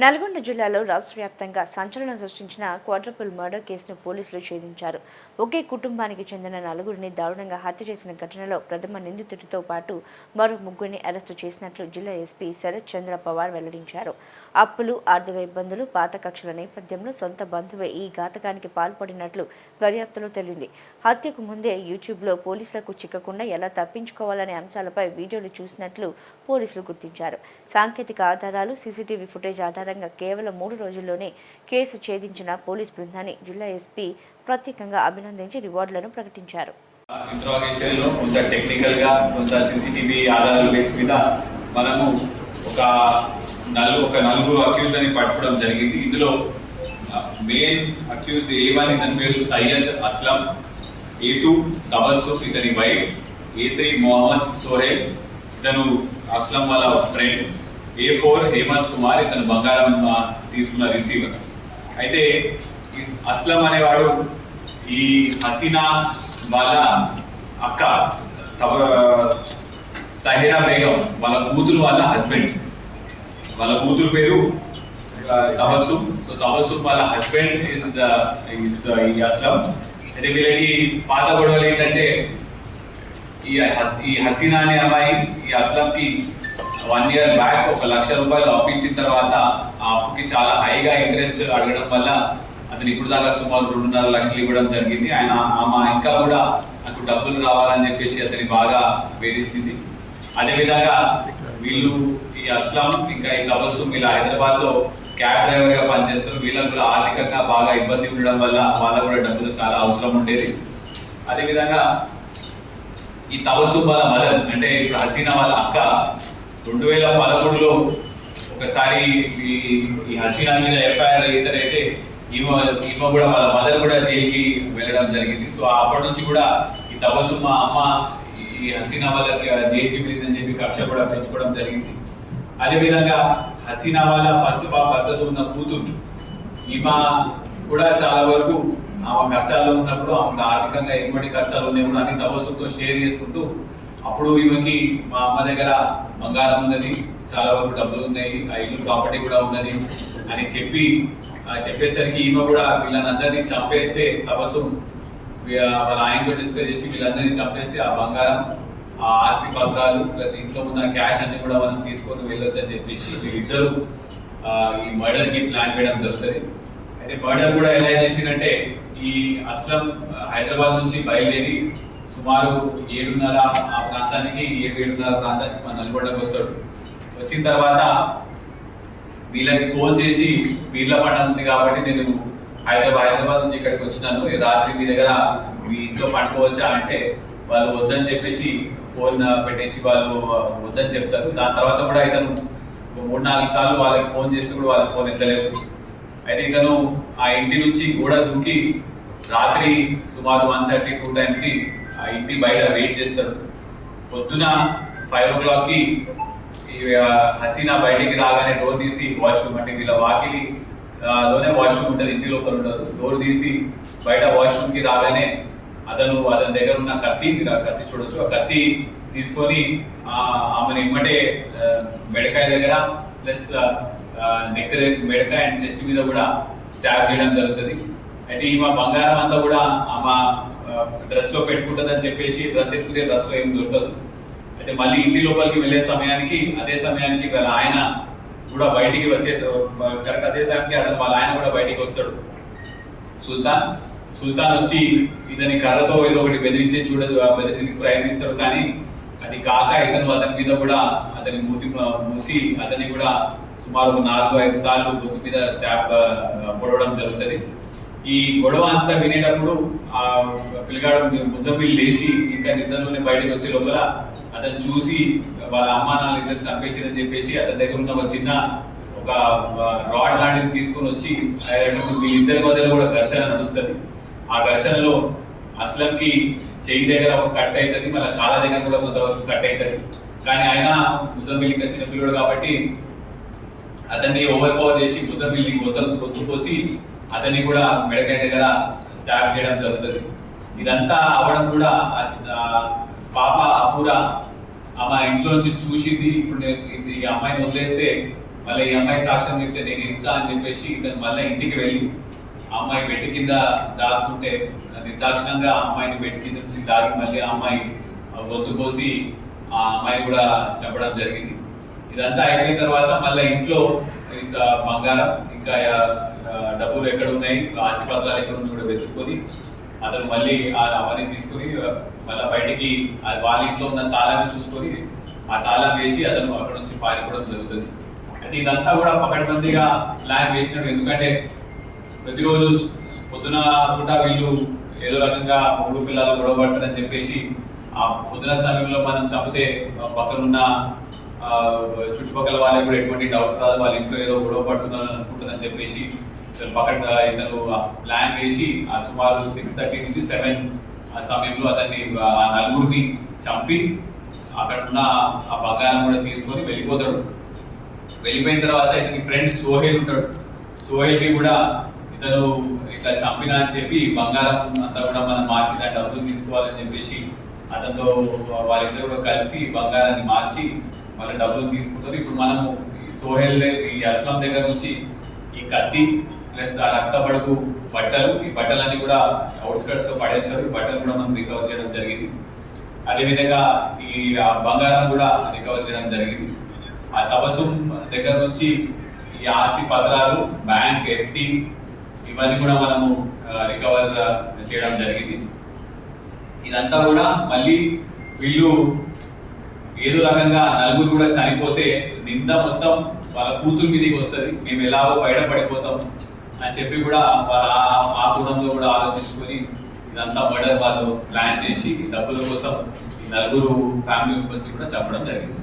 నల్గొండ జిల్లాలో రాష్ట్ర వ్యాప్తంగా సంచలనం సృష్టించిన క్వాడ్రపుల్ మర్డర్ కేసును పోలీసులు ఛేదించారు. ఒకే కుటుంబానికి చెందిన నలుగురిని దారుణంగా హత్య చేసిన ఘటనలో ప్రథమ నిందితుడితో పాటు మరో ముగ్గురిని అరెస్టు చేసినట్లు జిల్లా ఎస్పీ శరత్ చంద్ర పవార్ వెల్లడించారు. అప్పులు, ఆర్థిక ఇబ్బందులు, పాత కక్షల నేపథ్యంలో సొంత బంధువే ఈ ఘాతకానికి పాల్పడినట్లు దర్యాప్తులో తేలింది. హత్యకు ముందే యూట్యూబ్లో పోలీసులకు చిక్కకుండా ఎలా తప్పించుకోవాలనే అంశాలపై వీడియోలు చూసినట్లు పోలీసులు గుర్తించారు. సాంకేతిక ఆధారాలు, సీసీటీవీ ఫుటేజ్ ఆధారంగా కేవలం 3 రోజుల్లోనే కేసు ఛేదించిన పోలీస్ బృందాన్ని జిల్లా ఎస్పీ ప్రత్యేకంగా అభినందించి రివార్డులను ప్రకటించారు. ఇంట్రాగేషన్లో కొంత టెక్నికల్గా కొంత సీసీటీవీ ఆధారాల బేస్ మీద మనము ఒక నలుగురు అక్యూజ్ని పట్టుకోవడం జరిగింది. ఇందులో మెయిన్ అక్యూజ్ A1 ఇతని పేరు సయ్యద్ అస్లం, A2 తబస్సుమ్ ఇతని వైఫ్, A3 మొహమ్మద్ సోహెల్ ఇతను అస్లం వాళ్ళ ఫ్రెండ్, A4 హేమంత్ కుమార్ ఇతను బంగారం తీసుకున్న రిసీవర్. అయితే ఈ అస్లం అనేవాడు ఈ హసీనా వాళ్ళ అక్క తహీరా బేగం వాళ్ళ కూతురు వాళ్ళ హస్బెండ్. వాళ్ళ కూతురు పేరు తబస్సుమ్. సో తబస్సుమ్ వాళ్ళ హస్బెండ్ ఈ అస్లం. అయితే వీళ్ళకి పాత గొడవలు ఏంటంటే ఈ హసీనా అనే అమ్మాయి ఈ అస్లంకి 1 ఇయర్ బ్యాక్ 1 లక్ష రూపాయలు అప్పించిన తర్వాత ఆ అప్పుకి చాలా హైగా ఇంట్రెస్ట్ అడగడం వల్ల అతను ఇప్పుడు దాకా సుమారు 2.5 లక్షలు ఇవ్వడం జరిగింది. ఆమె ఇంకా కూడా నాకు డబ్బులు రావాలని చెప్పేసి అతని బాగా వేధించింది. అదేవిధంగా వీళ్ళు ఈ అస్లం ఇంకా ఈ తబస్సుమ్ వీళ్ళు హైదరాబాద్లో క్యాబ్ డ్రైవర్గా పనిచేస్తారు. వీళ్ళకు కూడా ఆర్థికంగా బాగా ఇబ్బంది ఉండడం వల్ల వాళ్ళకు కూడా డబ్బులు చాలా అవసరం ఉండేది. అదేవిధంగా ఈ తబస్సుమ్ వాళ్ళ మదర్ అంటే ఇప్పుడు హసీనా వాళ్ళ అక్క 2013లో ఒకసారి ఈ హసీనా మీద ఎఫ్ఐఆర్ రిజిస్టర్ అయితే ఈమె కూడా వాళ్ళ మదర్ కూడా జైలుకి వెళ్ళడం జరిగింది. సో అప్పటి నుంచి కూడా ఈ తబస్సుమ్ అమ్మ ఈ హసీనా వాళ్ళకి జైలుకి వెళ్ళిందని చెప్పి కక్ష కూడా పెంచుకోవడం జరిగింది. అదేవిధంగా హసీనా వాళ్ళ ఫస్ట్ భర్తతో ఉన్న కూతురు ఈమె కూడా చాలా వరకు ఆమె కష్టాల్లో ఉన్నప్పుడు ఆమెకు ఆర్థికంగా ఎటువంటి కష్టాలు ఉన్నాయి కూడా అన్ని తబస్సుమ్తో షేర్ చేసుకుంటూ అప్పుడు ఈమెకి మా అమ్మ దగ్గర బంగారం ఉన్నది, చాలా వరకు డబ్బులు ఉన్నాయి, ఆ ఇల్లు ప్రాపర్టీ కూడా ఉన్నది అని చెప్పేసరికి ఈమె కూడా వీళ్ళందరినీ చంపేస్తే తబస్సుమ్ వాళ్ళ ఆయనతో డిస్కస్ చేసి వీళ్ళందరినీ చంపేస్తే ఆ బంగారం, ఆ ఆస్తి పత్రాలు ప్లస్ ఇంట్లో ఉన్న క్యాష్ అన్ని కూడా మనం తీసుకొని వెళ్ళొచ్చు అని చెప్పేసి వీళ్ళిద్దరూ ఈ మర్డర్కి ప్లాన్ చేయడం జరుగుతుంది. అయితే మర్డర్ కూడా ఎలా చేసిందంటే ఈ అస్లం హైదరాబాద్ నుంచి బయలుదేరి సుమారు 7:30 ఆ ప్రాంతానికి 7:30 ప్రాంతానికి మన నల్గొండకు వస్తాడు. వచ్చిన తర్వాత వీళ్ళకి ఫోన్ చేసి పీర్ల పండుగ ఉంది కాబట్టి నేను హైదరాబాద్ నుంచి ఇక్కడికి వచ్చినాను, రాత్రి మీ దగ్గర మీ ఇంట్లో పండుకోవచ్చా అంటే వాళ్ళు వద్దని చెప్పేసి ఫోన్ పెట్టేసి వాళ్ళు వద్దని చెప్తారు. దాని తర్వాత కూడా ఇతను 3-4 సార్లు వాళ్ళకి ఫోన్ చేస్తే కూడా వాళ్ళ ఫోన్ ఎత్తలేదు. అయితే ఇతను ఆ ఇంటి నుంచి గోడ దూకి రాత్రి సుమారు 1:30-2 టైంకి ఆ ఇంటి బయట వెయిట్ చేస్తాడు. పొద్దున 5 o'clockకి హసీనా బయటికి రాగానే డోర్ తీసి వాష్రూమ్ అంటే వీళ్ళ వాకిలిలోనే వాష్రూమ్ ఉంటుంది, ఇంటి లోపల ఉండదు. డోర్ తీసి బయట వాష్రూమ్కి రాగానే అతని దగ్గర ఉన్న కత్తి, మీరు ఆ కత్తి చూడొచ్చు, ఆ కత్తి తీసుకొని ఆమెను ఇమ్మటే మెడకాయ దగ్గర ప్లస్ నెక్ మెడకాయ అండ్ చెస్ట్ మీద కూడా స్టాబ్ చేయడం జరుగుతుంది. అయితే ఈమె బంగారం అంతా కూడా ఆమె డ్రెస్ లో పెట్టుకుంటుందని చెప్పేసి డ్రెస్ ఎత్తుకునే డ్రెస్ లో ఏం దొరకదు. అయితే మళ్ళీ ఇంటి లోపలికి వెళ్ళే సమయానికి అదే సమయానికి వాళ్ళ ఆయన కూడా బయటికి వచ్చేసారు. కరెక్ట్ అదే టైంకి అతను వాళ్ళ ఆయన కూడా బయటికి వస్తాడు. సుల్తాన్ వచ్చి ఇతని కర్రతో ఏదో ఒకటి బెదిరించి బెదిరించి ప్రయత్నిస్తాడు. కానీ అది కాక ఇతను అతని మీద కూడా అతని మూసి అతన్ని కూడా సుమారు 4-5 సార్లు బొత్తు మీద స్టాబ్ పొడవడం జరుగుతుంది. ఈ గొడవ అంతా వినేటప్పుడు ఆ పిల్లగాడు ముజమ్మిల్ లేచి ఇంకా నిద్రలోనే బయటకు వచ్చే లోపల అతను చూసి వాళ్ళ అమ్మా నాన్న ఇద్దరు చంపేసిందని చెప్పేసి అతని దగ్గర ఉన్న ఒక రాడ్ లాంటిది తీసుకొని వచ్చి వీళ్ళిద్దరి మధ్యలో కూడా ఘర్షణ నడుస్తుంది. ఆ ఘర్షణలో అస్లంకి చెయ్యి దగ్గర ఒక కట్ అవుతుంది, మళ్ళీ కాళ్ళ దగ్గర కూడా కొంతవరకు కట్ అవుతుంది. కానీ ఆయన ముజమ్మిల్ ఇంకా చిన్న పిల్లడు కాబట్టి అతన్ని ఓవర్ పవర్ చేసి ముజమ్మిల్ని గొంతు పోసి అతన్ని కూడా మెడకాయ దగ్గర స్టాబ్ చేయడం జరుగుతుంది. ఇదంతా అవ్వడం కూడా పాప అపూర ఆమె ఇంట్లో నుంచి చూసింది. ఇప్పుడు ఈ అమ్మాయిని వదిలేస్తే మళ్ళీ ఈ అమ్మాయి సాక్ష్యం చెప్తే నేను ఇంత అని చెప్పేసి ఇతను మళ్ళీ ఇంటికి వెళ్ళి ఆ అమ్మాయి బెడ్ కింద దాచుకుంటే నిర్దాక్షిణంగా ఆ అమ్మాయిని బెడ్ కింద నుంచి దాగి మళ్ళీ ఆ అమ్మాయి గొంతు కోసి ఆ అమ్మాయిని కూడా చెప్పడం జరిగింది. ఇదంతా అయిపోయిన తర్వాత మళ్ళీ ఇంట్లో బంగారం ఇంకా డబ్బులు ఎక్కడ ఉన్నాయి, ఆస్తి పత్రాలు ఎక్కడ ఉన్నాయి కూడా వెతుక్కొని అతను మళ్ళీ అవన్నీ తీసుకుని మళ్ళీ బయటికి వాళ్ళ ఇంట్లో ఉన్న తాళాన్ని చూసుకొని ఆ తాళం వేసి అతను అక్కడ నుంచి పారిపోవడం జరుగుతుంది. అయితే ఇదంతా కూడా పకడ్బందీగా ప్లాన్ వేసినట్టు. ఎందుకంటే ప్రతిరోజు పొద్దున పూట వీళ్ళు ఏదో రకంగా మూడు పిల్లలు గొడవ పడతారని చెప్పేసి ఆ పొద్దున సమయంలో మనం చంపితే పక్కనున్న చుట్టుపక్కల వాళ్ళకి కూడా ఎటువంటి డౌట్ రాదు, వాళ్ళ ఇంట్లో ఏదో గొడవ పడుతుందని అనుకుంటుందని చెప్పేసి ఇతను ప్లాన్ వేసి ఆ సుమారు 6:30 నుంచి 7 ఆ సమయంలో అతన్ని ఆ నలుగురిని చంపి అక్కడ ఉన్న ఆ బంగారం కూడా తీసుకొని వెళ్ళిపోతాడు. వెళ్ళిపోయిన తర్వాత ఇతని ఫ్రెండ్ సోహెల్ ఉంటాడు. సోహెల్కి కూడా ఇతను ఇట్లా చంపినా అని చెప్పి బంగారం అంతా కూడా మనం మార్చి దాని డబ్బులు తీసుకోవాలని చెప్పేసి అతనితో వాళ్ళిద్దరు కూడా కలిసి బంగారాన్ని మార్చి మళ్ళీ డబ్బులు తీసుకుంటారు. ఇప్పుడు మనము ఈ సోహెల్ ఈ అస్లం దగ్గర నుంచి ఈ కత్తి ప్లస్ ఆ రక్తపడుగు బట్టలు, ఈ బట్టలన్నీ కూడా అవుట్స్కట్స్ లో పడేస్తారు. ఈ బట్టలు కూడా మనం రికవర్ చేయడం జరిగింది. అదేవిధంగా ఈ బంగారం కూడా రికవర్ చేయడం జరిగింది. ఆ తబసుం దగ్గర నుంచి ఈ ఆస్తి పత్రాలు, బ్యాంక్ ఎఫ్డి ఇవన్నీ కూడా మనము రికవర్ చేయడం జరిగింది. ఇదంతా కూడా మళ్ళీ వీళ్ళు ఏదో రకంగా నలుగురు కూడా చనిపోతే నింద మొత్తం వాళ్ళ కూతురు మీదకి వస్తుంది, మేము ఎలాగో బయటపడిపోతాం అని చెప్పి కూడా వాళ్ళ ఆ గుణంలో కూడా ఆలోచించుకొని ఇదంతా మర్డర్ వాళ్ళు ప్లాన్ చేసి డబ్బుల కోసం ఈ నలుగురు ఫ్యామిలీ మెంబర్స్ కూడా చెప్పడం జరిగింది.